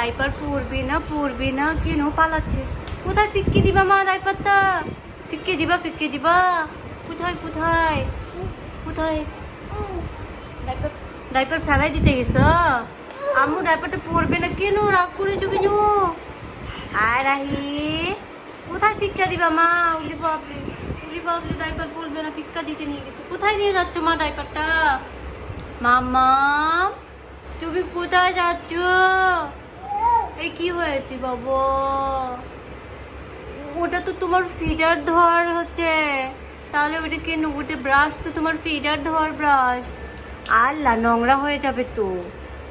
Diaper পরবি না কেন পালাচ্ছে? কোথায় পিক্কি দিবা মা ডাইপারটা? পিক্কি দিবা কোথায় কোথায় কোথায়? ডাইপার ডাইপার ফেলাই দিতে গেছ? আম্মু ডাইপারটা পরবে না কেন? রাগ করেছো কেন? আয় রাহি, কোথায় পিক্কা দিবা মা? উলি বাবলি ডাইপার পরবে না, পিক্কা দিতে নিয়ে গেছে। কোথায় নিয়ে যাচ্ছ মা ডাইপারটা? মাম্মা তুমি কোথায় যাচ্ছ? এই কি হয়েছে বাবা? ওটা তো তোমার ফিডার ধর হচ্ছে, তাহলে ওটা কেন? ওটা ব্রাশ তো তোমার ফিডার ধর ব্রাশ। আল্লাহ, নোংরা হয়ে যাবে তো,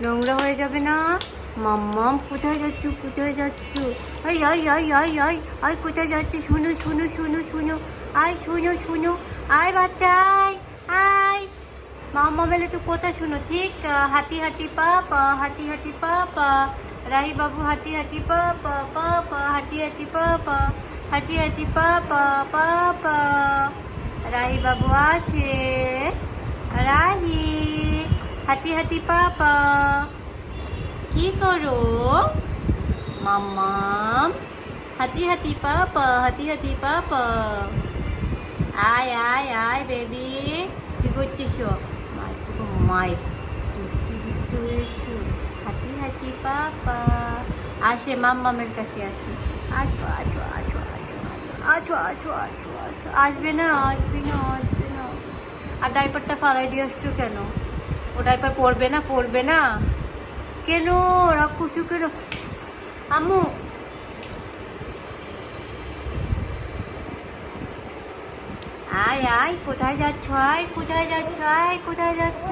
নোংরা হয়ে যাবে না? মাম্মাম কোথায় যাচ্ছ? কোথায় যাচ্ছ? I I I I I I কোথায় যাচ্ছে? শুনো শুনো শুনো শুনো, আয় শুনো শুনো, আয় বাচ্চা আয় আয়। মাম্মা মেলে তো কথা শুনো, ঠিক? হাঁটি হাঁটি পা পা, হাঁটি হাঁটি পা পা। রাহি বাবু হাঁটি হাঁটি পা পা পা পা, হাঁটি হাঁটি পা পা, হাঁটি হাঁটি পা পা পা পা। রাহি বাবু আসে, রাহি হাঁটি হাঁটি পা পা। কি করো মাম্মাম? হাঁটি হাঁটি পা পা, হাঁটি হাঁটি পা পা। আয় আয় আয় বেবি, কি করতেছ? মায়ের দুষ্টু দুষ্টু হয়েছো। হাঁটি হাঁটি পাপা আসে, মাম্মামের কাছে আসে। আছো আছো আছো আছো আছো আছো আছো আছো আছো। আসবে না আসবে না আসবে না। আর ডাইপারটা ফালাই দিয়ে আসছো কেন? ও ডাইপার পরবে না কেন? রাক্ষসু কেন? আম্মু আয় আয়, কোথায় যাচ্ছ? আয় কোথায় যাচ্ছ? আয় কোথায় যাচ্ছ?